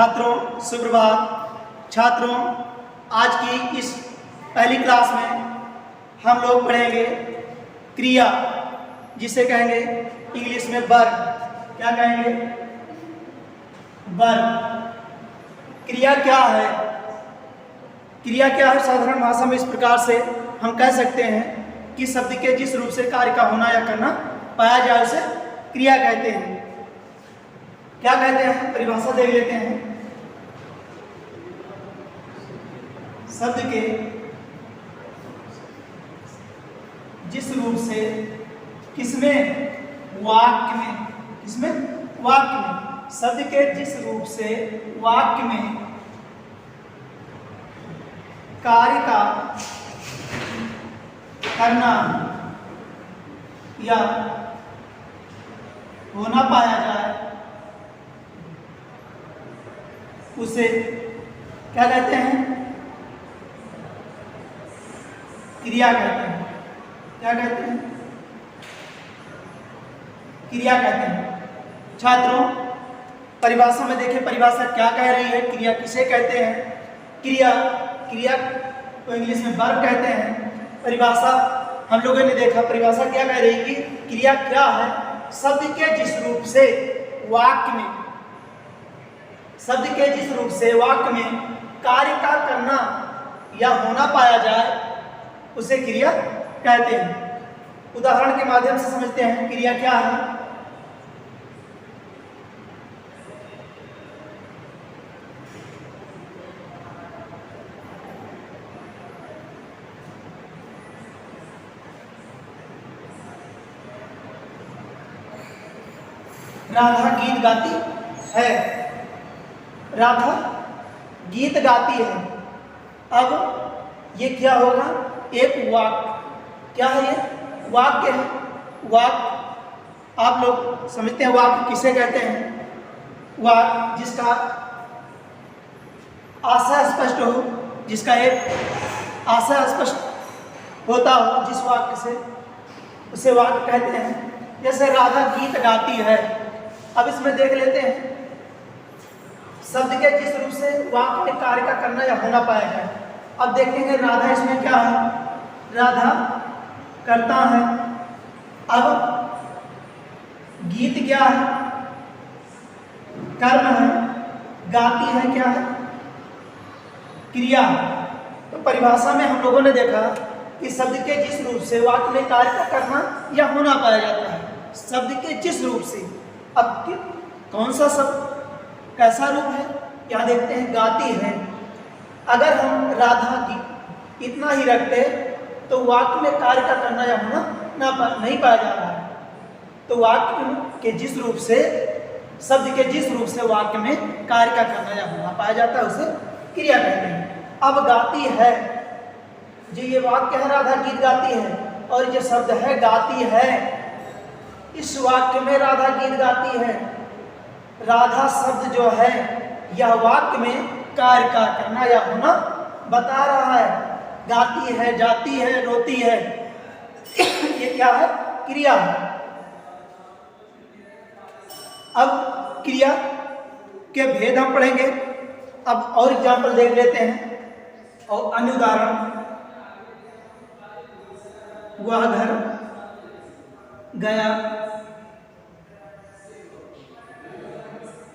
छात्रों सुप्रभात। छात्रों, आज की इस पहली क्लास में हम लोग पढ़ेंगे क्रिया, जिसे कहेंगे इंग्लिश में वर्ब। क्या कहेंगे? वर्ब। क्रिया क्या है? क्रिया क्या है? साधारण भाषा में इस प्रकार से हम कह सकते हैं कि शब्द के जिस रूप से कार्य का होना या करना पाया जाए उसे क्रिया कहते हैं। क्या कहते हैं? परिभाषा देख लेते हैं। शब्द के जिस रूप से किसमें? वाक्य में। किसमें? वाक्य में। शब्द के जिस रूप से वाक्य में कार्य का करना या होना पाया जाए उसे क्या कहते हैं? क्रिया कहते हैं। क्या कहते हैं? क्रिया कहते हैं। छात्रों, परिभाषा में देखें, परिभाषा क्या कह रही है? क्रिया किसे कहते हैं? क्रिया को इंग्लिश में वर्ब कहते हैं। परिभाषा हम लोगों ने देखा, परिभाषा क्या कह रही है कि क्रिया क्या है? शब्द के जिस रूप से वाक्य में, शब्द के जिस रूप से वाक्य में कार्य का करना या होना पाया जाए उसे क्रिया कहते हैं। उदाहरण के माध्यम से समझते हैं क्रिया क्या है। राधा गीत गाती है। राधा गीत गाती है। अब ये क्या होगा? एक वाक्य। क्या है ये? वाक्य है। वाक्य आप लोग समझते हैं वाक्य किसे कहते हैं? वाक्य जिसका आशय स्पष्ट हो, जिसका एक आशय स्पष्ट होता हो, जिस वाक्य से उसे वाक्य कहते हैं। जैसे राधा गीत गाती है। अब इसमें देख लेते हैं शब्द के जिस रूप से वाक्य में कार्य का करना या होना पाया जाए। अब देखेंगे राधा इसमें क्या है? राधा करता है। अब गीत क्या है? कर्म है। गाती है क्या है? क्रिया। तो परिभाषा में हम लोगों ने देखा कि शब्द के जिस रूप से वाक्य में कार्य का करना या होना पाया जाता है। शब्द के जिस रूप से। अब कौन सा शब्द कैसा रूप है? यहाँ देखते हैं गाती है। अगर हम राधा की इतना ही रखते तो वाक्य में कार्य का करना या होना नहीं पाया जा रहा है। तो वाक्य के जिस रूप से, शब्द के जिस रूप से वाक्य में कार्य का करना या होना पाया जाता है उसे क्रिया कहते हैं। अब गाती है, जो ये वाक्य है राधा गीत गाती है, और जो शब्द है गाती है, इस वाक्य में राधा गीत गाती है। राधा शब्द जो है यह वाक्य में कार्य का करना या होना बता रहा है। गाती है, जाती है, रोती है, ये क्या है? क्रिया है। अब क्रिया के भेद हम पढ़ेंगे। अब और एग्जाम्पल देख लेते हैं और अन्य उदाहरण। वह घर गया,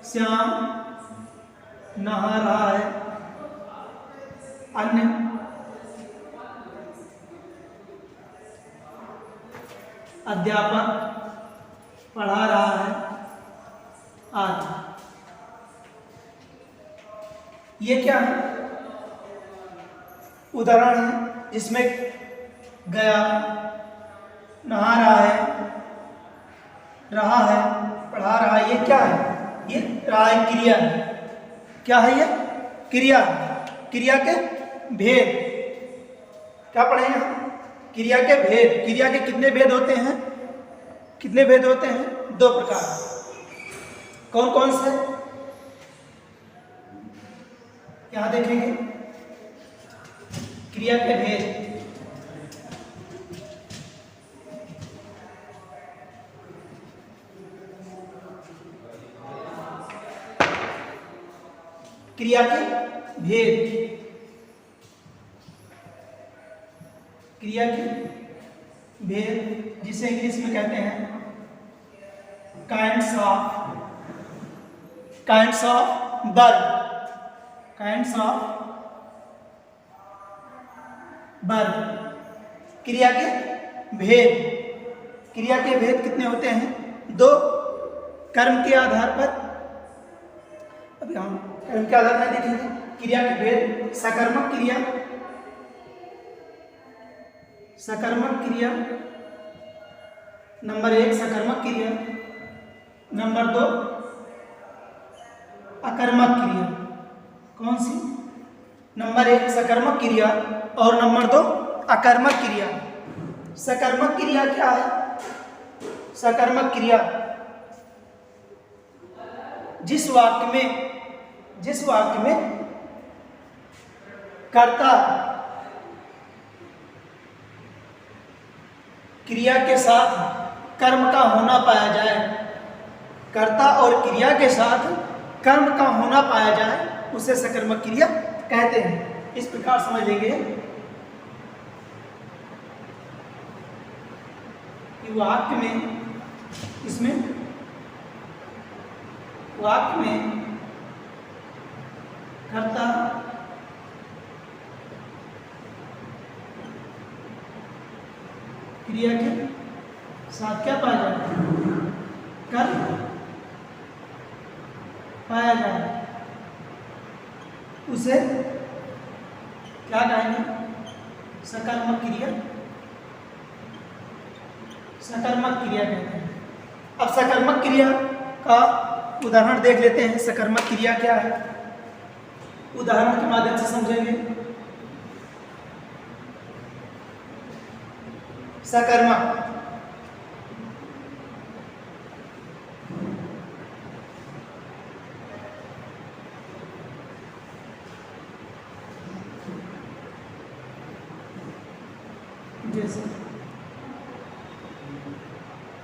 श्याम नहा रहा है, अन्य अध्यापक पढ़ा रहा है, आदि। ये क्या है? उदाहरण है जिसमें गया, नहा रहा है, पढ़ा रहा है। ये क्या है? ये रहा है क्रिया है। क्या है ये? क्रिया। क्रिया के भेद क्या पढ़ेंगे हम? क्रिया के भेद। क्रिया के कितने भेद होते हैं? कितने भेद होते हैं? 2 प्रकार। कौन कौन से? यहां देखेंगे क्रिया के भेद। क्रिया के भेद, क्रिया के भेद जिसे इंग्लिश में कहते हैं kinds of verb, kinds of verb. क्रिया के भेद, क्रिया के भेद कितने होते हैं? दो। कर्म के आधार पर, अभी हम कर्म के आधार पर देखेंगे क्रिया के भेद। सकर्मक क्रिया, सकर्मक क्रिया नंबर 1 सकर्मक क्रिया, नंबर 2 अकर्मक क्रिया। कौन सी? नंबर 1 सकर्मक क्रिया और नंबर 2 अकर्मक क्रिया। सकर्मक क्रिया क्या है? सकर्मक क्रिया जिस वाक्य में कर्ता क्रिया के साथ कर्म का होना पाया जाए, कर्ता और क्रिया के साथ कर्म का होना पाया जाए, उसे सकर्मक क्रिया कहते हैं। इस प्रकार समझ लेंगे कि वाक्य में कर्ता क्रिया के साथ क्या पाया जाए? कर्म पाया जाए, उसे क्या कहेंगे? सकर्मक क्रिया, सकर्मक क्रिया कहते हैं। अब सकर्मक क्रिया का उदाहरण देख लेते हैं। सकर्मक क्रिया क्या है, उदाहरण के माध्यम से समझेंगे। सकर्मक जैसे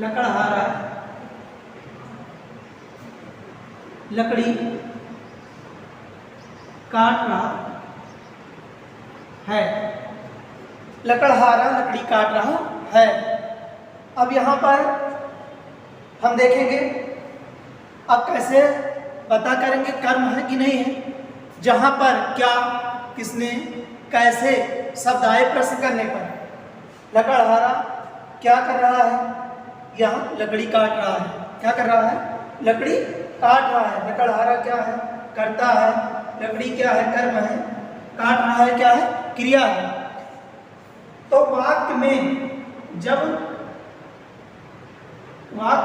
लकड़हारा, लकड़ी काट रहा है, लकड़हारा लकड़ी काट रहा है। अब यहाँ पर हम देखेंगे, अब कैसे पता करेंगे कर्म है कि नहीं है। जहाँ पर क्या, किसने, कैसे शब्द आए प्रश्न करने पर, लकड़हारा क्या कर रहा है? यहाँ लकड़ी काट रहा है। क्या कर रहा है? लकड़ी काट रहा है। लकड़हारा क्या है? करता है। लकड़ी क्या है? कर्म है। काट रहा है क्या है? क्रिया है। तो वाक्य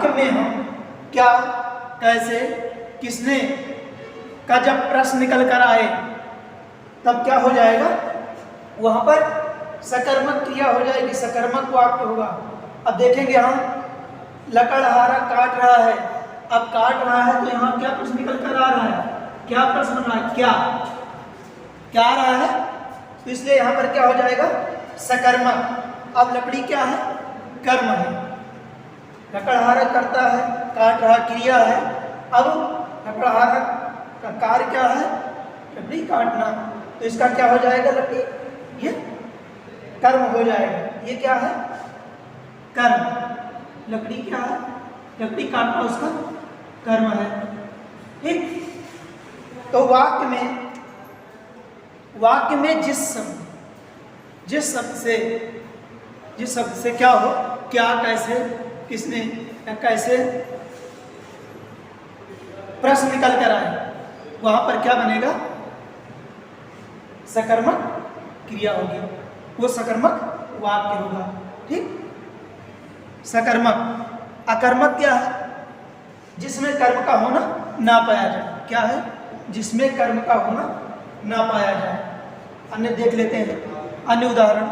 में हम क्या, कैसे, किसने का जब प्रश्न निकल कर आए तब क्या हो जाएगा? वहां पर सकर्मक क्रिया हो जाएगी, सकर्मक वाक्य होगा। अब देखेंगे हम, लकड़हारा काट रहा है। अब काट रहा है तो यहाँ क्या प्रश्न निकल कर आ रहा है? क्या प्रश्न बन रहा है? क्या आ रहा है? तो इसलिए यहाँ पर क्या हो जाएगा? सकर्मक। अब लकड़ी क्या है? कर्म है। लकड़हारा करता है, काट रहा क्रिया है। अब लकड़हारा का कार्य क्या है? लकड़ी काटना। तो इसका क्या हो जाएगा? लकड़ी, ये कर्म हो जाएगा। ये क्या है? कर्म। लकड़ी क्या है? लकड़ी काटना उसका कर्म है। ठीक। तो वाक्य में जिस शब्द से क्या हो, क्या, कैसे, किसने या कैसे प्रश्न निकल कर आए, वहां पर क्या बनेगा? सकर्मक क्रिया होगी, वो सकर्मक वाक्य होगा। ठीक। सकर्मक। अकर्मक क्या है? जिसमें कर्म का होना ना पाया जाए। क्या है? जिसमें कर्म का होना ना पाया जाए। अन्य देख लेते हैं, अन्य उदाहरण।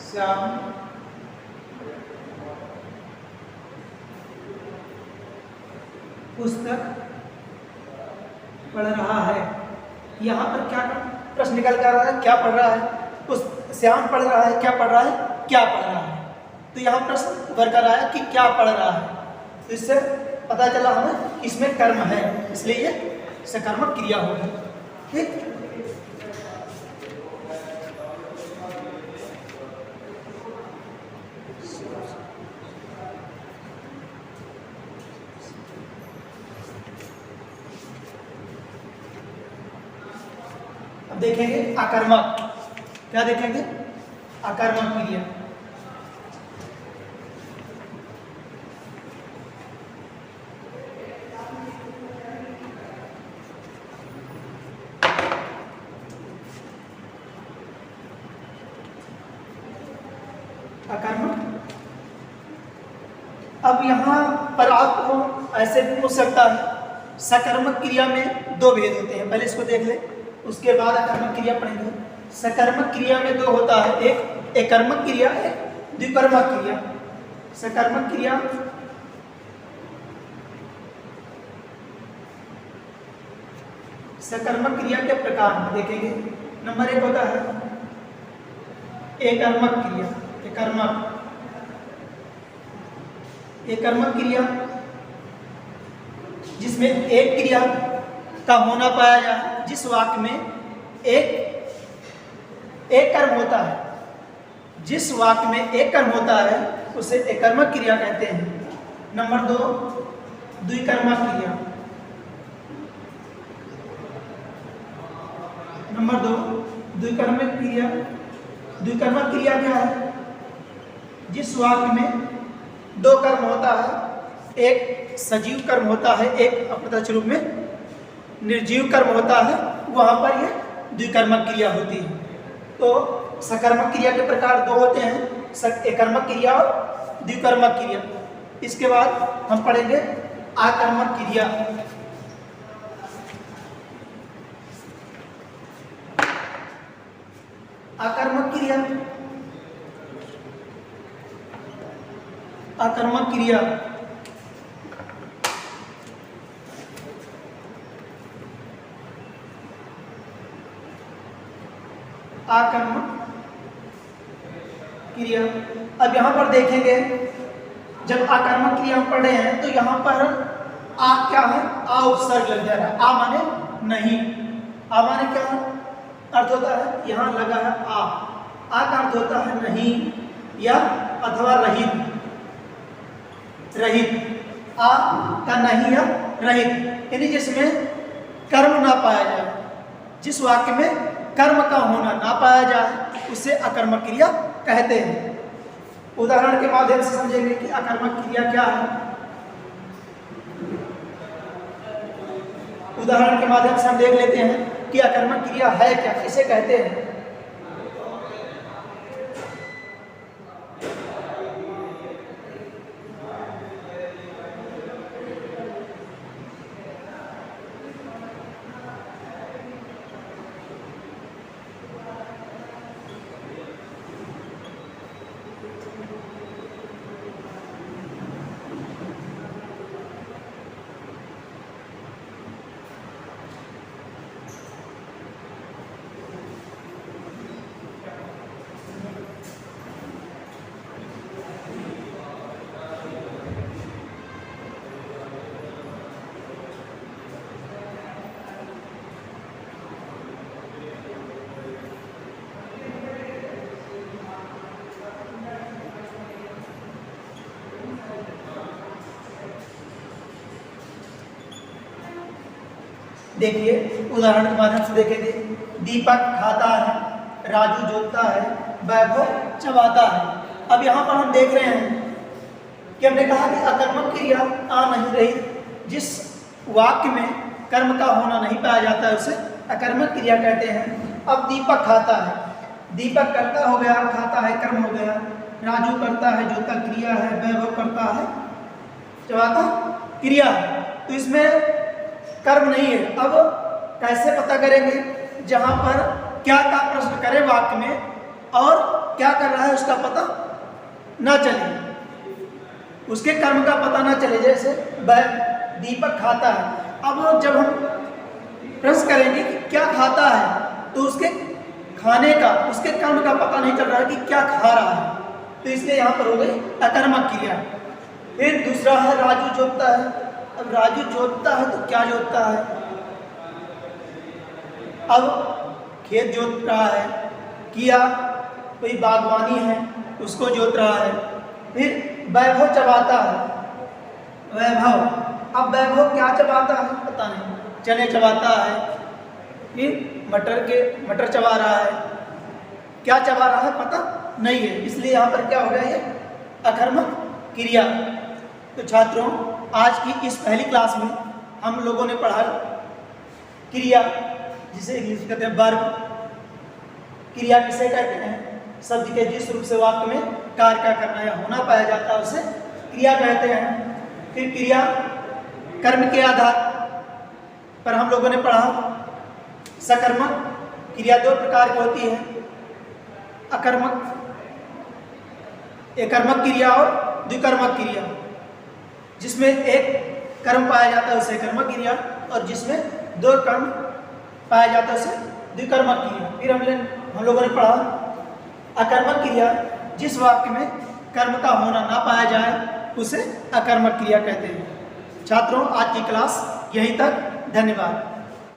श्याम पुस्तक पढ़ रहा है। यहाँ पर क्या प्रश्न निकल कर रहा है? क्या पढ़ रहा है? श्याम पढ़ रहा है, क्या पढ़ रहा है? क्या पढ़ रहा तो यहाँ प्रश्न उभर कर आया कि क्या पढ़ रहा है, तो इससे पता चला हमें कि इसमें कर्म है, इसलिए ये सकर्मक क्रिया होगी। ठीक, अब देखेंगे आकर्मक। क्या देखेंगे? आकर्मक क्रिया। आकर्मक, अब यहाँ पर आपको ऐसे भी पूछ सकता है, सकर्मक क्रिया में दो भेद होते हैं, पहले इसको देख ले, उसके बाद अकर्मक क्रिया पढ़ेंगे। सकर्मक क्रिया में दो होता है, एक एकर्मक क्रिया, एक द्विकर्मक क्रिया। सकर्मक क्रिया सकर्मक क्रिया के प्रकार में देखेंगे। नंबर एक होता है एकर्मक क्रिया। एकर्मक क्रिया जिसमें एक क्रिया का होना पाया जाए, जिस वाक्य में एक कर्म होता है, जिस वाक्य में एक कर्म होता है उसे एकर्मक क्रिया कहते हैं। नंबर दो द्विकर्मक क्रिया। नंबर दो द्विकर्मक क्रिया। द्विकर्मक क्रिया क्या है? जिस वाक्य में दो कर्म होता है, एक सजीव कर्म होता है, एक अप्रत्यक्ष रूप में निर्जीव कर्म होता है, वहां पर यह द्विकर्मक क्रिया होती है। तो सकर्मक क्रिया के प्रकार दो होते हैं, एकर्मक क्रिया और द्विकर्मक क्रिया। इसके बाद हम पढ़ेंगे आकर्मक क्रिया। आकर्मक क्रिया, आकर्मक क्रिया आकर्मक क्रिया। अब यहां पर देखेंगे, जब आकर्मक क्रिया हम पढ़ रहे हैं तो यहां पर आ क्या है? आ उपसर्ग लग जा रहा है। आ माने नहीं। आ माने क्या अर्थ होता है? यहां लगा है आ। आ का अर्थ होता है नहीं या अथवा रहित। रहित, आ का नहीं या रहित, यानी जिसमें कर्म ना पाया जाए, जिस वाक्य में कर्म का होना ना पाया जाए उसे अकर्मक क्रिया कहते हैं। उदाहरण के माध्यम से समझेंगे कि अकर्मक क्रिया क्या है। उदाहरण के माध्यम से हम देख लेते हैं कि अकर्मक क्रिया है क्या, किसे कहते हैं। देखिए उदाहरण के माध्यम से देखेंगे। दीपक खाता है, राजू जोतता है, वैभव चबाता है। अब यहाँ पर हम देख रहे हैं कि हमने कहा कि अकर्मक क्रिया आ नहीं रही, जिस वाक्य में कर्म का होना नहीं पाया जाता है उसे अकर्मक क्रिया कहते हैं। अब दीपक खाता है, दीपक करता हो गया, खाता है कर्म हो गया, राजू करता है, जोता क्रिया है, वैभव करता है, चबाता क्रिया है। तो इसमें कर्म नहीं है। अब कैसे पता करेंगे? जहां पर क्या का प्रश्न करे वाक्य में और क्या कर रहा है उसका पता ना चले, उसके कर्म का पता ना चले। जैसे दीपक खाता है, अब जब हम प्रश्न करेंगे कि क्या खाता है तो उसके खाने का, उसके कर्म का पता नहीं चल रहा है कि क्या खा रहा है, तो इसलिए यहाँ पर हो गई अकर्मक क्रिया। फिर दूसरा है राजू जोतता है। अब राजू जोतता है तो क्या जोतता है? अब खेत जोत रहा है, किया कोई बागवानी है उसको जोत रहा है। फिर वैभव चबाता है, वैभव, अब वैभव क्या चबाता है पता नहीं, चने चबाता है, फिर मटर चबा रहा है, क्या चबा रहा है पता नहीं है, इसलिए यहाँ पर क्या हो गया, ये अकर्मक क्रिया। तो छात्रों, आज की इस पहली क्लास में हम लोगों ने पढ़ा क्रिया, जिसे इंग्लिश में कहते हैं वर्ब। क्रिया किसे कहते हैं? शब्द के जिस रूप से वाक्य में कार्य का करना या होना पाया जाता है उसे क्रिया कहते हैं। फिर क्रिया कर्म के आधार पर हम लोगों ने पढ़ा सकर्मक क्रिया दो प्रकार की होती है, एकर्मक क्रिया और द्विकर्मक क्रिया। जिसमें एक कर्म पाया जाता है उसे कर्मक क्रिया, और जिसमें दो कर्म पाया जाता है उसे द्विकर्मक क्रिया। फिर हम लोगों ने पढ़ा अकर्मक क्रिया, जिस वाक्य में कर्म का होना ना पाया जाए उसे अकर्मक क्रिया कहते हैं। छात्रों, आज की क्लास यहीं तक, धन्यवाद।